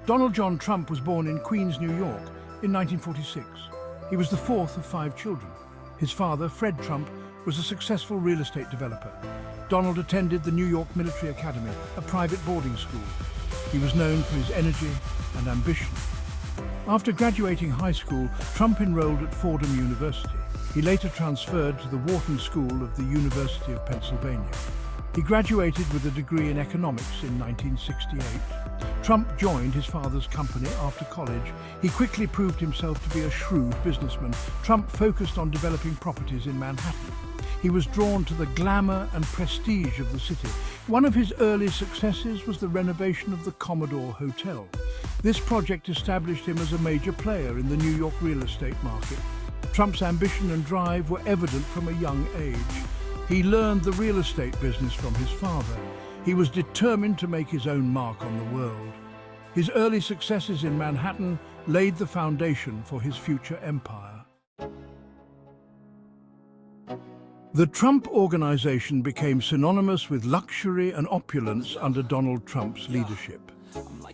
Donald John Trump was born in Queens, New York in 1946. He was the fourth of 5 children. His father, Fred Trump, was a successful real estate developer. Donald attended the New York Military Academy, a private boarding school. He was known for his energy and ambition. After graduating high school, Trump enrolled at Fordham University. He later transferred to the Wharton School of the University of Pennsylvania. He graduated with a degree in economics in 1968. Trump joined his father's company after college. He quickly proved himself to be a shrewd businessman. Trump focused on developing properties in Manhattan. He was drawn to the glamour and prestige of the city. One of his early successes was the renovation of the Commodore Hotel. This project established him as a major player in the New York real estate market. Trump's ambition and drive were evident from a young age. He learned the real estate business from his father. He was determined to make his own mark on the world. His early successes in Manhattan laid the foundation for his future empire. The Trump Organization became synonymous with luxury and opulence under Donald Trump's leadership.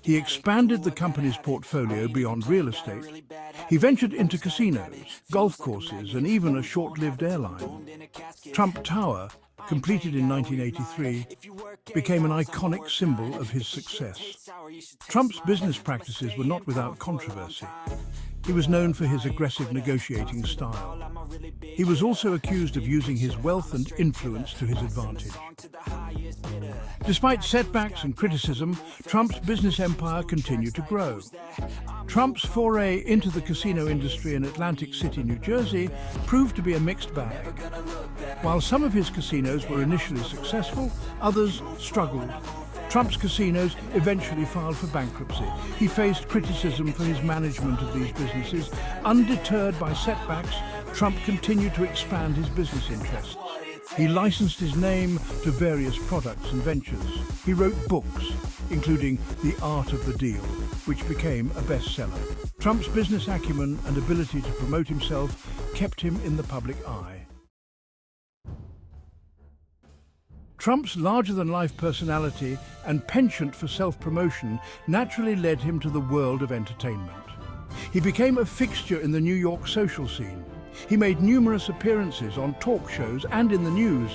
He expanded the company's portfolio beyond real estate. He ventured into casinos, golf courses, and even a short-lived airline. Trump Tower, completed in 1983, became an iconic symbol of his success. Trump's business practices were not without controversy. He was known for his aggressive negotiating style. He was also accused of using his wealth and influence to his advantage. Despite setbacks and criticism, Trump's business empire continued to grow. Trump's foray into the casino industry in Atlantic City, New Jersey, proved to be a mixed bag. While some of his casinos were initially successful, others struggled. Trump's casinos eventually filed for bankruptcy. He faced criticism for his management of these businesses. Undeterred by setbacks, Trump continued to expand his business interests. He licensed his name to various products and ventures. He wrote books, including The Art of the Deal, which became a bestseller. Trump's business acumen and ability to promote himself kept him in the public eye. Trump's larger-than-life personality and penchant for self-promotion naturally led him to the world of entertainment. He became a fixture in the New York social scene. He made numerous appearances on talk shows and in the news.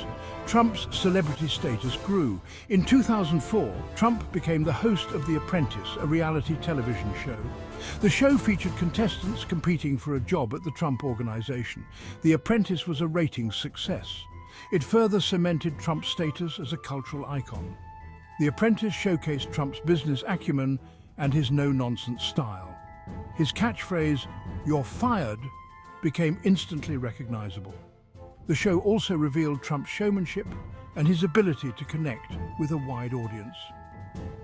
Trump's celebrity status grew. In 2004, Trump became the host of The Apprentice, a reality television show. The show featured contestants competing for a job at the Trump Organization. The Apprentice was a ratings success. It further cemented Trump's status as a cultural icon. The Apprentice showcased Trump's business acumen and his no-nonsense style. His catchphrase, "You're fired," became instantly recognizable. The show also revealed Trump's showmanship and his ability to connect with a wide audience.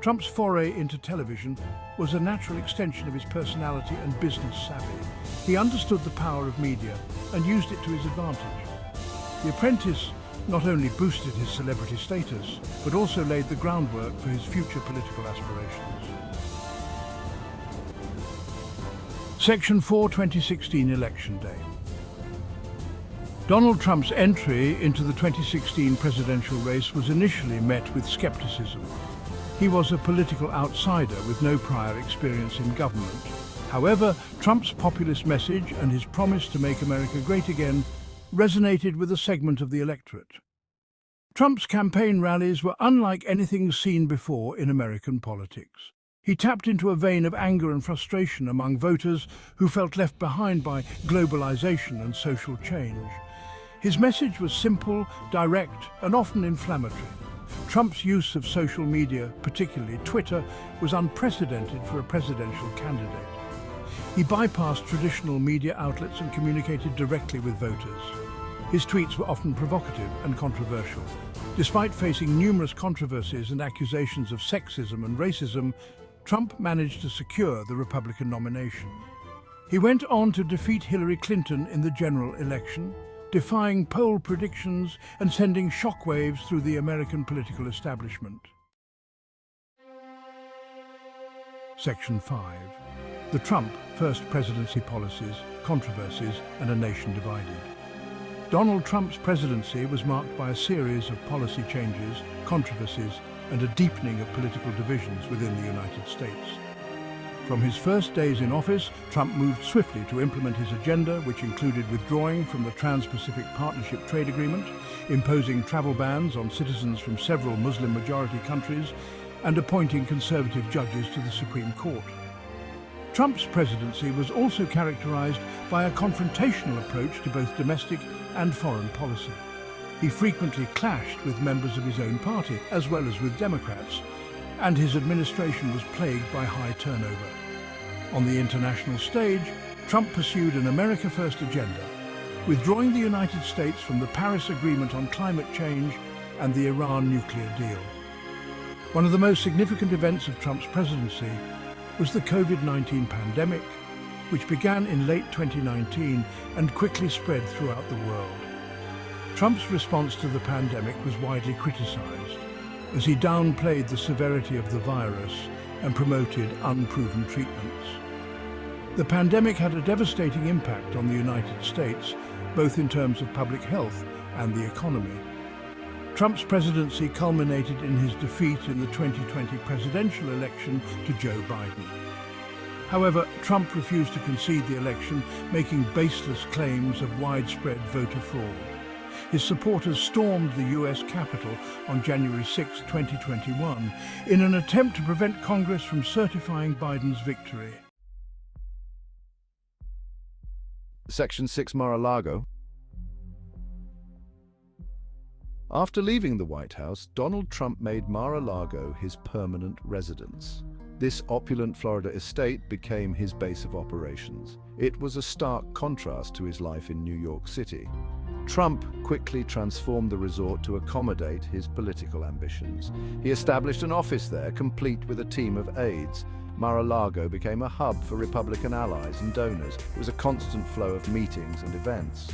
Trump's foray into television was a natural extension of his personality and business savvy. He understood the power of media and used it to his advantage. The Apprentice not only boosted his celebrity status, but also laid the groundwork for his future political aspirations. Section 4, 2016 Election Day. Donald Trump's entry into the 2016 presidential race was initially met with skepticism. He was a political outsider with no prior experience in government. However, Trump's populist message and his promise to make America great again resonated with a segment of the electorate. Trump's campaign rallies were unlike anything seen before in American politics. He tapped into a vein of anger and frustration among voters who felt left behind by globalization and social change. His message was simple, direct, and often inflammatory. Trump's use of social media, particularly Twitter, was unprecedented for a presidential candidate. He bypassed traditional media outlets and communicated directly with voters. His tweets were often provocative and controversial. Despite facing numerous controversies and accusations of sexism and racism, Trump managed to secure the Republican nomination. He went on to defeat Hillary Clinton in the general election, defying poll predictions and sending shockwaves through the American political establishment. Section 5. The Trump First Presidency Policies, Controversies, and a Nation Divided. Donald Trump's presidency was marked by a series of policy changes, controversies, and a deepening of political divisions within the United States. From his first days in office, Trump moved swiftly to implement his agenda, which included withdrawing from the Trans-Pacific Partnership Trade Agreement, imposing travel bans on citizens from several Muslim-majority countries, and appointing conservative judges to the Supreme Court. Trump's presidency was also characterized by a confrontational approach to both domestic and foreign policy. He frequently clashed with members of his own party, as well as with Democrats, and his administration was plagued by high turnover. On the international stage, Trump pursued an America First agenda, withdrawing the United States from the Paris Agreement on climate change and the Iran nuclear deal. One of the most significant events of Trump's presidency was the COVID-19 pandemic, which began in late 2019 and quickly spread throughout the world. Trump's response to the pandemic was widely criticized, as he downplayed the severity of the virus and promoted unproven treatments. The pandemic had a devastating impact on the United States, both in terms of public health and the economy. Trump's presidency culminated in his defeat in the 2020 presidential election to Joe Biden. However, Trump refused to concede the election, making baseless claims of widespread voter fraud. His supporters stormed the US Capitol on January 6, 2021, in an attempt to prevent Congress from certifying Biden's victory. Section 6, Mar-a-Lago. After leaving the White House, Donald Trump made Mar-a-Lago his permanent residence. This opulent Florida estate became his base of operations. It was a stark contrast to his life in New York City. Trump quickly transformed the resort to accommodate his political ambitions. He established an office there, complete with a team of aides. Mar-a-Lago became a hub for Republican allies and donors. It was a constant flow of meetings and events.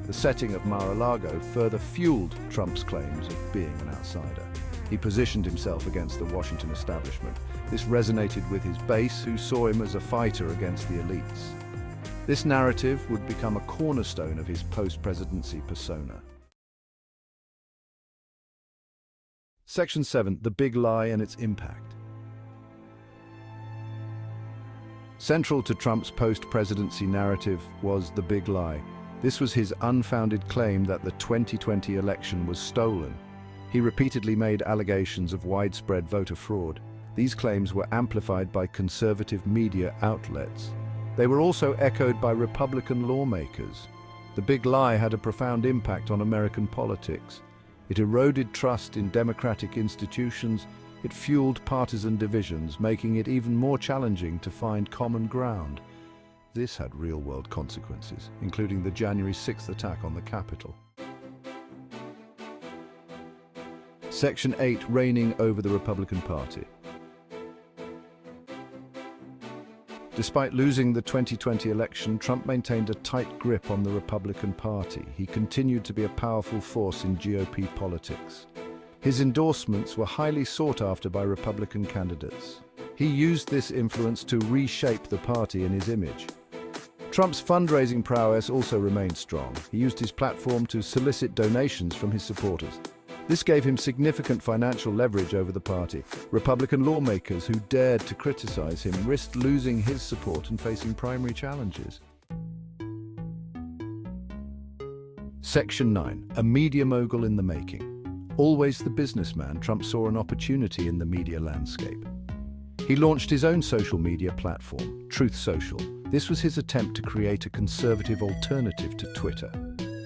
The setting of Mar-a-Lago further fueled Trump's claims of being an outsider. He positioned himself against the Washington establishment. This resonated with his base, who saw him as a fighter against the elites. This narrative would become a cornerstone of his post-presidency persona. Section 7, The Big Lie and its Impact. Central to Trump's post-presidency narrative was the big lie. This was his unfounded claim that the 2020 election was stolen. He repeatedly made allegations of widespread voter fraud. These claims were amplified by conservative media outlets. They were also echoed by Republican lawmakers. The big lie had a profound impact on American politics. It eroded trust in democratic institutions. It fueled partisan divisions, making it even more challenging to find common ground. This had real-world consequences, including the January 6th attack on the Capitol. Section 8, Reigning over the Republican Party. Despite losing the 2020 election, Trump maintained a tight grip on the Republican Party. He continued to be a powerful force in GOP politics. His endorsements were highly sought after by Republican candidates. He used this influence to reshape the party and his image. Trump's fundraising prowess also remained strong. He used his platform to solicit donations from his supporters. This gave him significant financial leverage over the party. Republican lawmakers who dared to criticize him risked losing his support and facing primary challenges. Section 9, A Media Mogul in the Making. Always the businessman, Trump saw an opportunity in the media landscape. He launched his own social media platform, Truth Social. This was his attempt to create a conservative alternative to Twitter.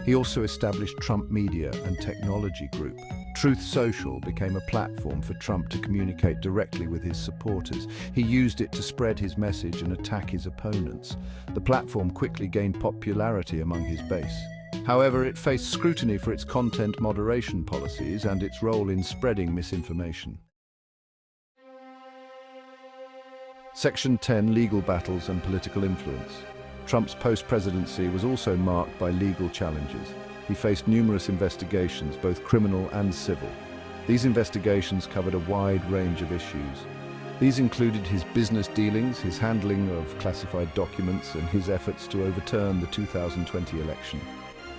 He also established Trump Media and Technology Group. Truth Social became a platform for Trump to communicate directly with his supporters. He used it to spread his message and attack his opponents. The platform quickly gained popularity among his base. However, it faced scrutiny for its content moderation policies and its role in spreading misinformation. Section 10, Legal Battles and Political Influence. Trump's post-presidency was also marked by legal challenges. He faced numerous investigations, both criminal and civil. These investigations covered a wide range of issues. These included his business dealings, his handling of classified documents, and his efforts to overturn the 2020 election.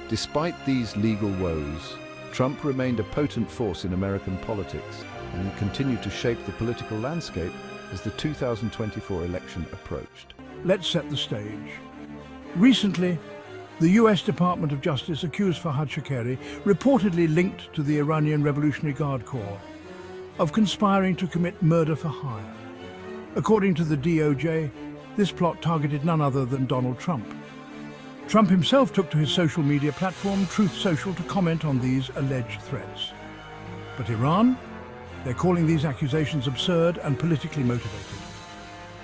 Despite these legal woes, Trump remained a potent force in American politics and continued to shape the political landscape as the 2024 election approached. Let's set the stage. Recently, the US Department of Justice accused Fahad Shakeri, reportedly linked to the Iranian Revolutionary Guard Corps, of conspiring to commit murder for hire. According to the DOJ, this plot targeted none other than Donald Trump. Trump himself took to his social media platform, Truth Social, to comment on these alleged threats. But Iran? They're calling these accusations absurd and politically motivated.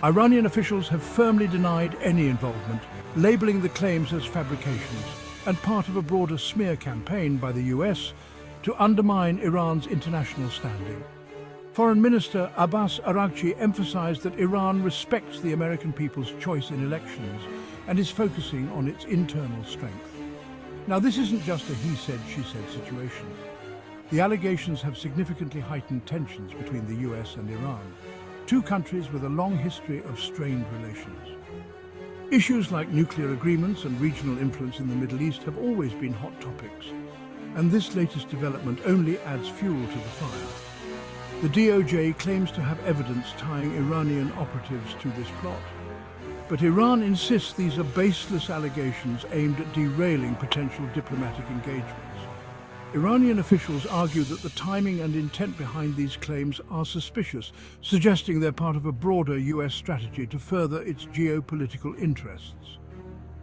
Iranian officials have firmly denied any involvement, labeling the claims as fabrications and part of a broader smear campaign by the US to undermine Iran's international standing. Foreign Minister Abbas Araghchi emphasized that Iran respects the American people's choice in elections and is focusing on its internal strength. Now, this isn't just a he said, she said situation. The allegations have significantly heightened tensions between the US and Iran, two countries with a long history of strained relations. Issues like nuclear agreements and regional influence in the Middle East have always been hot topics, and this latest development only adds fuel to the fire. The DOJ claims to have evidence tying Iranian operatives to this plot. But Iran insists these are baseless allegations aimed at derailing potential diplomatic engagements. Iranian officials argue that the timing and intent behind these claims are suspicious, suggesting they're part of a broader US strategy to further its geopolitical interests.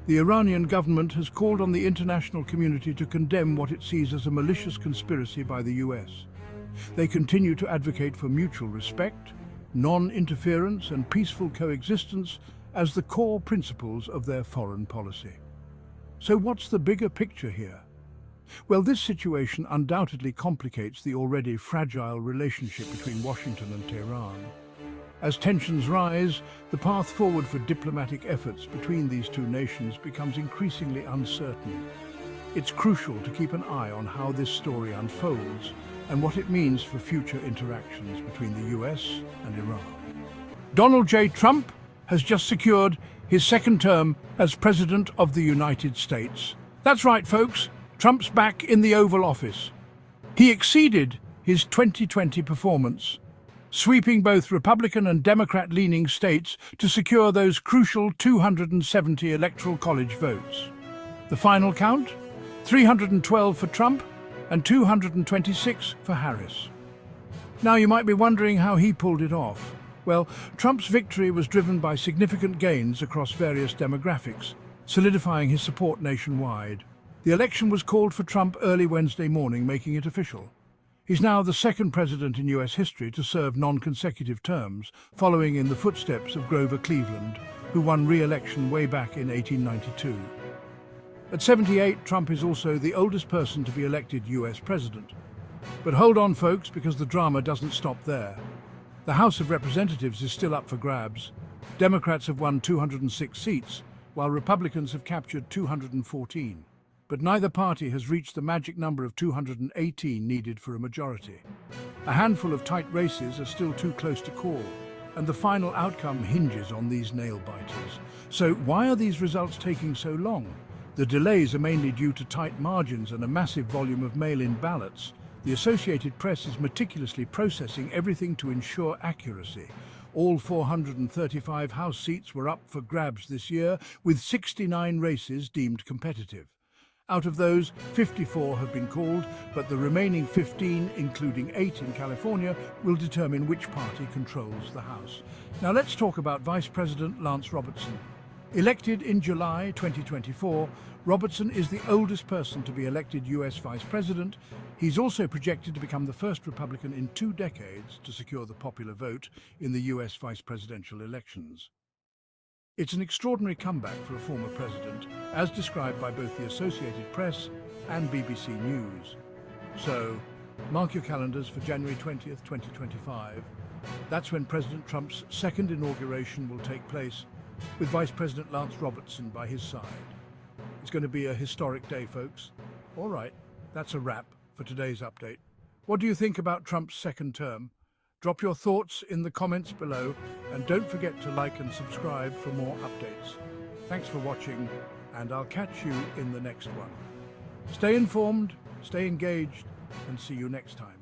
The Iranian government has called on the international community to condemn what it sees as a malicious conspiracy by the US. They continue to advocate for mutual respect, non-interference and peaceful coexistence as the core principles of their foreign policy. So what's the bigger picture here? Well, this situation undoubtedly complicates the already fragile relationship between Washington and Tehran. As tensions rise, the path forward for diplomatic efforts between these two nations becomes increasingly uncertain. It's crucial to keep an eye on how this story unfolds and what it means for future interactions between the US and Iran. Donald J. Trump has just secured his second term as President of the United States. That's right, folks. Trump's back in the Oval Office. He exceeded his 2020 performance, sweeping both Republican and Democrat-leaning states to secure those crucial 270 Electoral College votes. The final count? 312 for Trump and 226 for Harris. Now, you might be wondering how he pulled it off. Well, Trump's victory was driven by significant gains across various demographics, solidifying his support nationwide. The election was called for Trump early Wednesday morning, making it official. He's now the second president in US history to serve non-consecutive terms, following in the footsteps of Grover Cleveland, who won re-election way back in 1892. At 78, Trump is also the oldest person to be elected US president. But hold on, folks, because the drama doesn't stop there. The House of Representatives is still up for grabs. Democrats have won 206 seats, while Republicans have captured 214. But neither party has reached the magic number of 218 needed for a majority. A handful of tight races are still too close to call, and the final outcome hinges on these nail-biters. So why are these results taking so long? The delays are mainly due to tight margins and a massive volume of mail-in ballots. The Associated Press is meticulously processing everything to ensure accuracy. All 435 House seats were up for grabs this year, with 69 races deemed competitive. Out of those, 54 have been called, but the remaining 15, including 8 in California, will determine which party controls the House. Now let's talk about Vice President Lance Robertson. Elected in July 2024, Robertson is the oldest person to be elected US Vice President. He's also projected to become the first Republican in 2 decades to secure the popular vote in the US vice presidential elections. It's an extraordinary comeback for a former president, as described by both the Associated Press and BBC News. So, mark your calendars for January 20th, 2025. That's when President Trump's second inauguration will take place, with Vice President Lance Robertson by his side. It's going to be a historic day, folks. All right, that's a wrap for today's update. What do you think about Trump's second term? Drop your thoughts in the comments below, and don't forget to like and subscribe for more updates. Thanks for watching, and I'll catch you in the next one. Stay informed, stay engaged, and see you next time.